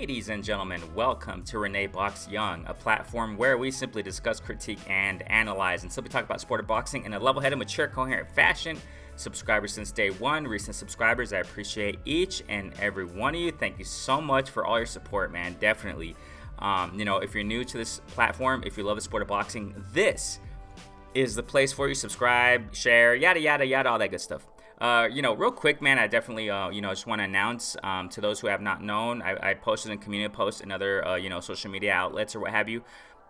Ladies and gentlemen, welcome to Renee Box Young, a platform where we simply discuss, critique, and analyze, and simply talk about sport of boxing in a level-headed, mature, coherent fashion. Subscribers since day one, recent subscribers, I appreciate each and every one of you. Thank you so much for all your support, man. Definitely. If you're new to this platform, if you love the sport of boxing, this is the place for you. Subscribe, share, yada, yada, yada, all that good stuff. Real quick, man, I definitely, just want to announce to those who have not known, I posted in community posts and other, social media outlets or what have you,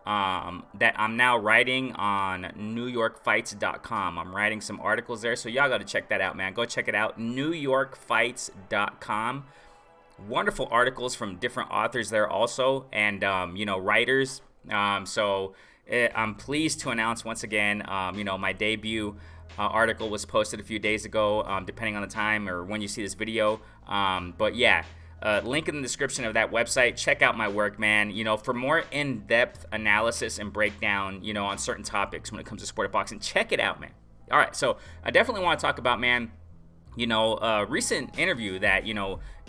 that I'm now writing on NewYorkFights.com. I'm writing some articles there, so y'all got to check that out, man. Go check it out, NewYorkFights.com. Wonderful articles from different authors there also, and, writers. I'm pleased to announce once again, my debut article was posted a few days ago, depending on the time or when you see this video. Link in the description of that website. Check out my work, man. For more in-depth analysis and breakdown, on certain topics when it comes to sport of boxing. Check it out, man. All right, so I definitely want to talk about, man, a recent interview that,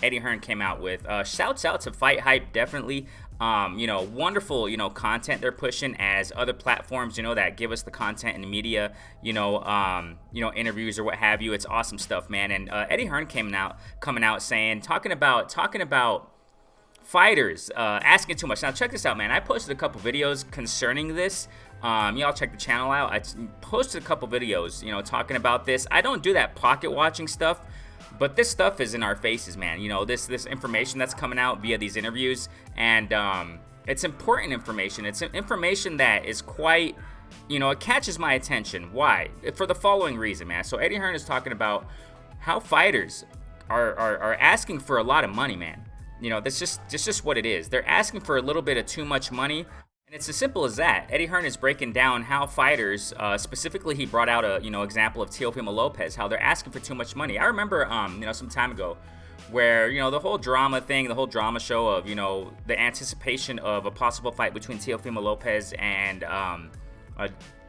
Eddie Hearn came out with. Shouts out to Fight Hype, definitely. Wonderful, content they're pushing as other platforms, that give us the content and the media, interviews or what have you. It's awesome stuff, man. And Eddie Hearn coming out talking about fighters asking too much. Now check this out, man. I posted a couple videos concerning this. Y'all check the channel out. I posted a couple videos, talking about this. I don't do that pocket watching stuff, but this stuff is in our faces, man. This information that's coming out via these interviews, and it's important information. It's information that is quite, it catches my attention. Why? For the following reason, man. So Eddie Hearn is talking about how fighters are asking for a lot of money, man. That's just what it is. They're asking for a little bit of too much money. And it's as simple as that. Eddie Hearn is breaking down how fighters, specifically he brought out a example of Teofimo Lopez, how they're asking for too much money. I remember some time ago where the whole drama thing, the whole drama show of the anticipation of a possible fight between Teofimo Lopez and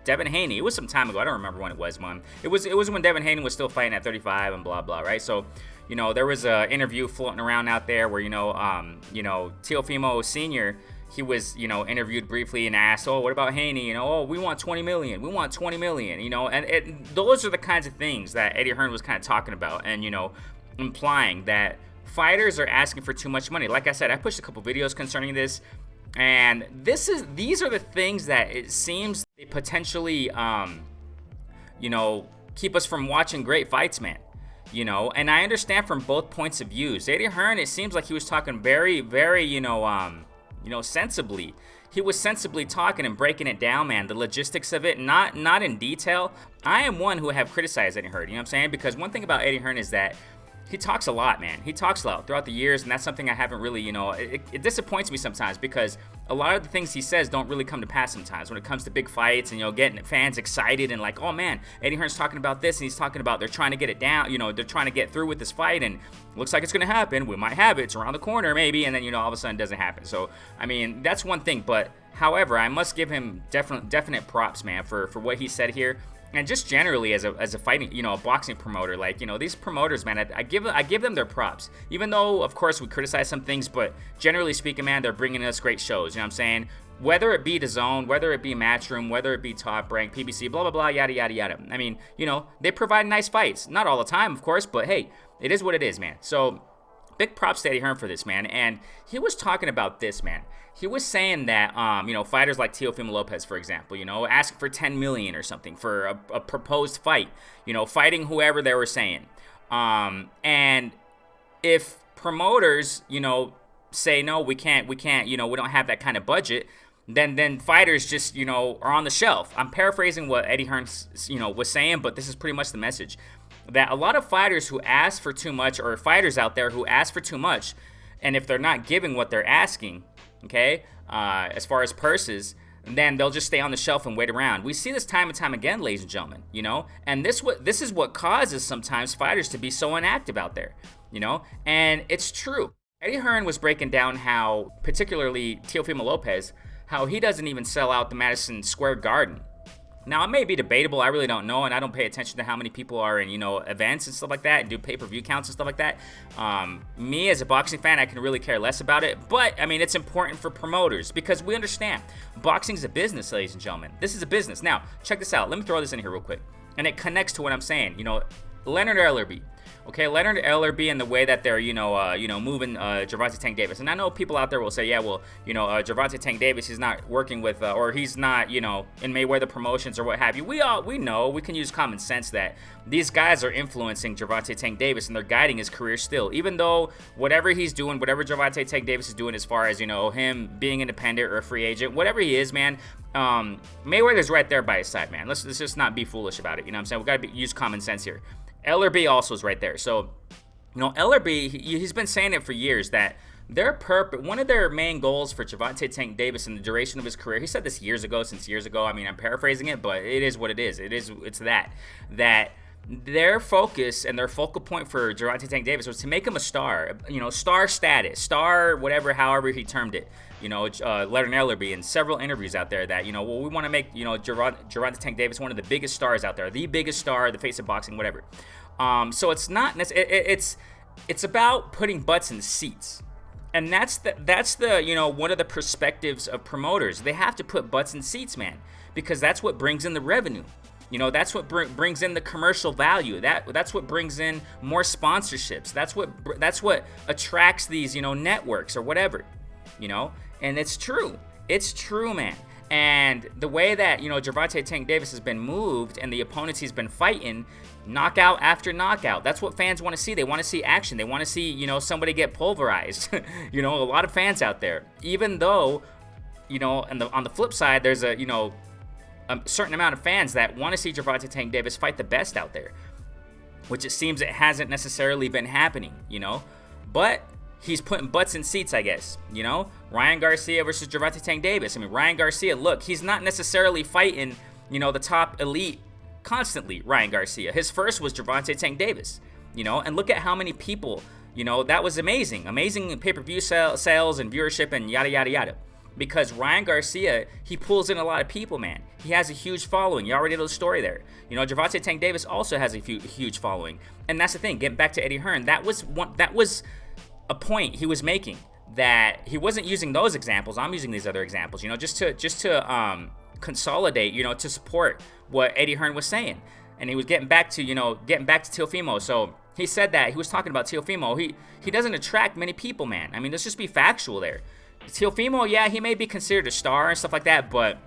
Devin Haney. It was some time ago. I don't remember when it was, man. It was when Devin Haney was still fighting at 35 and blah blah, right? So there was an interview floating around out there where Teofimo Sr., he was, interviewed briefly and asked, oh, what about Haney? We want 20 million. We want 20 million, and those are the kinds of things that Eddie Hearn was kind of talking about and, implying that fighters are asking for too much money. Like I said, I pushed a couple videos concerning this, and these are the things that it seems they potentially, keep us from watching great fights, man. And I understand from both points of view. Eddie Hearn, it seems like he was talking very, very, sensibly. He was sensibly talking and breaking it down, man. The logistics of it, not in detail. I am one who have criticized Eddie Hearn, because one thing about Eddie Hearn is that he talks a lot, man. He talks a lot throughout the years, and that's something I haven't really, it disappoints me sometimes because a lot of the things he says don't really come to pass sometimes when it comes to big fights and, getting fans excited and like, oh man, Eddie Hearn's talking about this and he's talking about they're trying to get it down, they're trying to get through with this fight and looks like it's going to happen. We might have it. It's around the corner maybe, and then, all of a sudden it doesn't happen. So, that's one thing, but however, I must give him definite props, man, for what he said here. And just generally as a fighting, a boxing promoter, like, these promoters, man, I give them their props. Even though, of course, we criticize some things, but generally speaking, man, they're bringing us great shows. You know what I'm saying? Whether it be DAZN, whether it be Matchroom, whether it be Top Rank, PBC, blah, blah, blah, yada, yada, yada. They provide nice fights. Not all the time, of course, but hey, it is what it is, man. So big props to Eddie Hearn for this, man. And he was talking about this, man. He was saying that, fighters like Teofimo Lopez, for example, asking for 10 million or something for a proposed fight, fighting whoever they were saying. And if promoters, say, no, we can't, we don't have that kind of budget, then fighters just, are on the shelf. I'm paraphrasing what Eddie Hearn, was saying, but this is pretty much the message. That a lot of fighters who ask for too much, or fighters out there who ask for too much, and if they're not giving what they're asking, okay, as far as purses, then they'll just stay on the shelf and wait around. We see this time and time again, ladies and gentlemen, and this is what causes sometimes fighters to be so inactive out there, and it's true. Eddie Hearn was breaking down how, particularly Teofimo Lopez, how he doesn't even sell out the Madison Square Garden Now, it may be debatable. I really don't know, and I don't pay attention to how many people are in, events and stuff like that, and do pay-per-view counts and stuff like that. Me, as a boxing fan, I can really care less about it. But, I mean, it's important for promoters because we understand boxing is a business, ladies and gentlemen. This is a business. Now, check this out. Let me throw this in here real quick. And it connects to what I'm saying. Leonard Ellerbe. Okay, Leonard Ellerbe and the way that they're, moving Gervonta Tank Davis. And I know people out there will say, yeah, well, Gervonta Tank Davis, he's not working with, or he's not, in Mayweather Promotions or what have you. We know, we can use common sense that these guys are influencing Gervonta Tank Davis and they're guiding his career still. Even though whatever he's doing, whatever Gervonta Tank Davis is doing as far as, him being independent or a free agent, whatever he is, man, Mayweather's right there by his side, man. Let's just not be foolish about it. You know what I'm saying? We got to use common sense here. Ellerbe also is right there. So, Ellerbe, he's been saying it for years that one of their main goals for Gervonta Tank Davis in the duration of his career, he said this years ago. I mean, I'm paraphrasing it, but it is what it is. It's that their focus and their focal point for Gervonta Tank Davis was to make him a star, star status, star whatever, however he termed it. Leonard Ellerbe in several interviews out there that, we want to make, Gervonta Tank Davis one of the biggest stars out there, the biggest star, the face of boxing, whatever. So it's not, it's about putting butts in seats. And that's the one of the perspectives of promoters. They have to put butts in seats, man, because that's what brings in the revenue. That's what brings in the commercial value. That's what brings in more sponsorships. That's what attracts these, networks or whatever, And it's true. It's true, man. And the way that, Gervonta Tank Davis has been moved and the opponents he's been fighting, knockout after knockout. That's what fans want to see. They want to see action. They want to see, somebody get pulverized. A lot of fans out there. Even though, on the flip side, there's a certain amount of fans that want to see Gervonta Tank Davis fight the best out there, which it seems it hasn't necessarily been happening, But he's putting butts in seats, I guess, Ryan Garcia versus Gervonta Tank Davis. I mean, Ryan Garcia, look, he's not necessarily fighting, the top elite constantly, Ryan Garcia. His first was Gervonta Tank Davis, and look at how many people, that was amazing pay-per-view sales and viewership and yada, yada, yada. Because Ryan Garcia, he pulls in a lot of people, man. He has a huge following. You already know the story there. Gervonta Tank Davis also has a huge following. And that's the thing, getting back to Eddie Hearn, that was a point he was making, that he wasn't using those examples. I'm using these other examples, just to consolidate, to support what Eddie Hearn was saying. And he was getting back to Teofimo. So he said that he was talking about Teofimo. He doesn't attract many people, man. I mean, let's just be factual there. Teofimo, yeah, he may be considered a star and stuff like that, but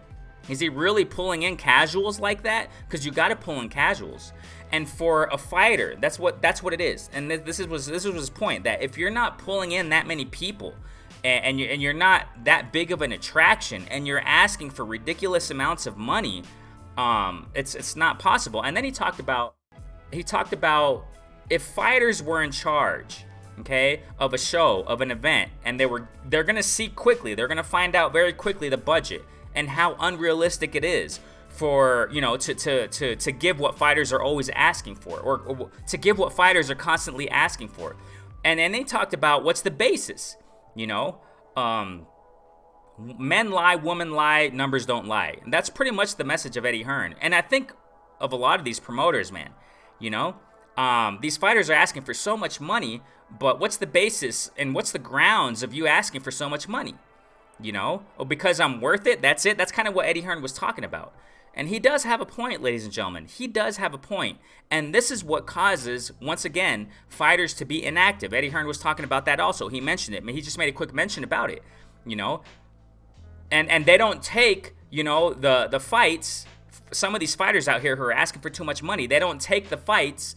is he really pulling in casuals like that? Because you got to pull in casuals. And for a fighter, that's what it is. And this was his point, that if you're not pulling in that many people, and you're not that big of an attraction, and you're asking for ridiculous amounts of money, it's not possible. And then he talked about if fighters were in charge, okay, of a show, of an event, and they're gonna see quickly, they're gonna find out very quickly the budget and how unrealistic it is for, to give what fighters are always asking for, or to give what fighters are constantly asking for. And then they talked about what's the basis, men lie, women lie, numbers don't lie. And that's pretty much the message of Eddie Hearn. And I think of a lot of these promoters, man, these fighters are asking for so much money, but what's the basis and what's the grounds of you asking for so much money? Because I'm worth it, that's it. That's kind of what Eddie Hearn was talking about. And he does have a point, ladies and gentlemen. He does have a point. And this is what causes, once again, fighters to be inactive. Eddie Hearn was talking about that also. He mentioned it. He just made a quick mention about it, And they don't take, the fights. Some of these fighters out here who are asking for too much money, they don't take the fights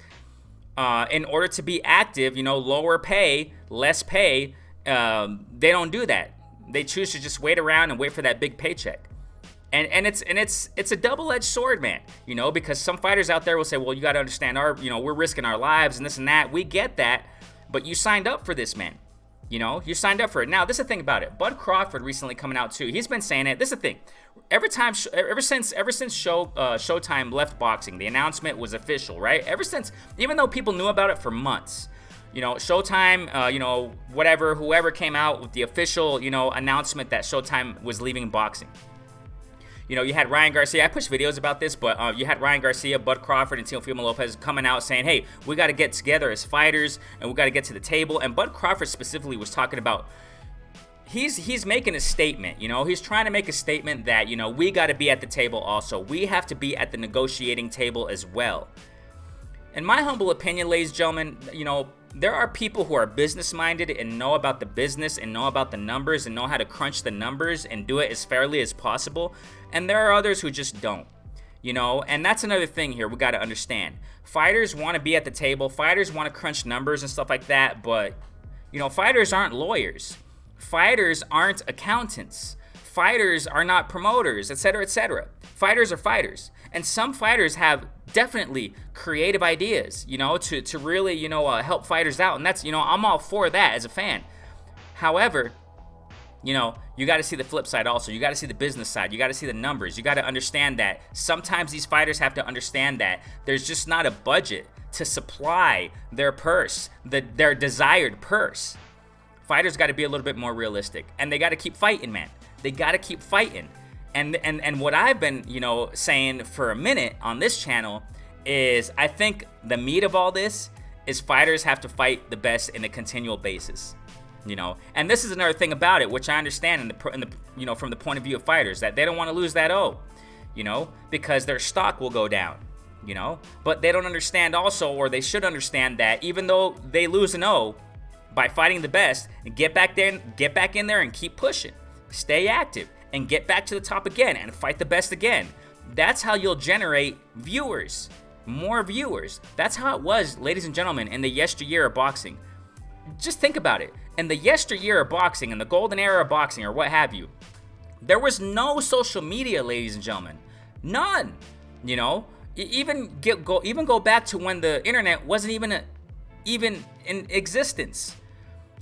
in order to be active, lower pay, less pay. They don't do that. They choose to just wait around and wait for that big paycheck. And it's a double-edged sword, man, because some fighters out there will say, well, you got to understand we're risking our lives and this and that. We get that, but you signed up for this, man. You signed up for it. Now, this is the thing about it. Bud Crawford recently coming out too. He's been saying it. This is the thing. Ever since Showtime left boxing, the announcement was official, right? Even though people knew about it for months, Showtime, whoever came out with the official, announcement that Showtime was leaving boxing. You know, you had Ryan Garcia. I pushed videos about this, but you had Ryan Garcia, Bud Crawford, and Teofimo Lopez coming out saying, hey, we got to get together as fighters, and we got to get to the table. And Bud Crawford specifically was talking about, he's making a statement, you know. He's trying to make a statement that, you know, we got to be at the table also. We have to be at the negotiating table as well. In my humble opinion, ladies and gentlemen, you know, there are people who are business-minded and know about the business and know about the numbers and know how to crunch the numbers and do it as fairly as possible. And there are others who just don't, you know, and that's another thing here we got to understand. Fighters want to be at the table. Fighters want to crunch numbers and stuff like that. But, you know, fighters aren't lawyers. Fighters aren't accountants. Fighters are not promoters, etc., etc. Fighters are fighters. And some fighters have definitely creative ideas, you know, to really, you know, help fighters out. And that's, you know, I'm all for that as a fan. However, you know, you got to see the flip side also. You got to see the business side. You got to see the numbers. You got to understand that sometimes these fighters have to understand that there's just not a budget to supply their purse, their desired purse. Fighters got to be a little bit more realistic. And they got to keep fighting, man. They got to keep fighting. And what I've been, you know, saying for a minute on this channel is I think the meat of all this is fighters have to fight the best in a continual basis, you know. And this is another thing about it, which I understand in the you know, from the point of view of fighters, that they don't want to lose that O, you know, because their stock will go down, you know. But they don't understand also, or they should understand, that even though they lose an O, by fighting the best, get back in there and keep pushing, stay active, and get back to the top again and fight the best again. That's how you'll generate viewers, more viewers. That's how it was, ladies and gentlemen, in the yesteryear of boxing. Just think about it. In the yesteryear of boxing, in the golden era of boxing, or what have you, there was no social media, ladies and gentlemen. None. You know, even go back to when the internet wasn't even in existence.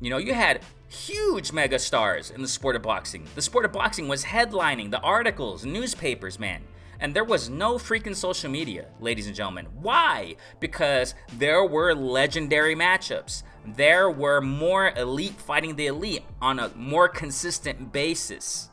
You know, you had huge mega stars in the sport of boxing. The sport of boxing was headlining the articles, newspapers, man. And there was no freaking social media, ladies and gentlemen. Why? Because there were legendary matchups. There were more elite fighting the elite on a more consistent basis.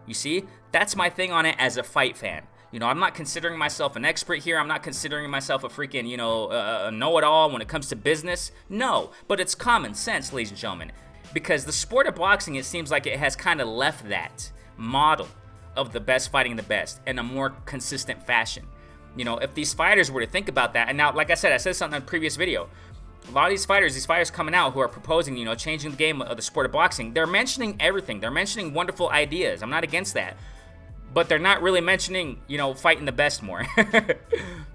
You see, that's my thing on it as a fight fan. You know, I'm not considering myself an expert here. I'm not considering myself a freaking, you know, a know-it-all when it comes to business. No, but it's common sense, ladies and gentlemen. Because the sport of boxing, it seems like it has kind of left that model of the best fighting the best in a more consistent fashion. You know, if these fighters were to think about that, and now, like I said something in a previous video, a lot of these fighters coming out who are proposing, you know, changing the game of the sport of boxing, they're mentioning everything. They're mentioning wonderful ideas. I'm not against that. But they're not really mentioning, you know, fighting the best more.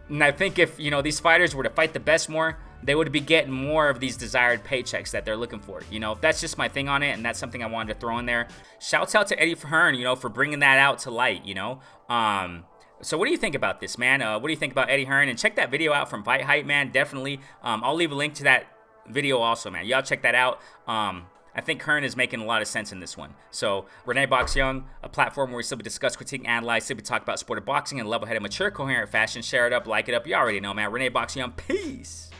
And I think if, you know, these fighters were to fight the best more, they would be getting more of these desired paychecks that they're looking for. You know, that's just my thing on it, and that's something I wanted to throw in there. Shouts out to Eddie Hearn, you know, for bringing that out to light, you know. So what do you think about this, man? What do you think about Eddie Hearn? And check that video out from Fight Hype, man, definitely. I'll leave a link to that video also, man. Y'all check that out. I think Hearn is making a lot of sense in this one. So, Renee Box Young, a platform where we simply discuss, critique, analyze, simply talk about sport of boxing in a level-headed, mature, coherent fashion. Share it up, like it up. You already know, man. Renee Box Young, peace.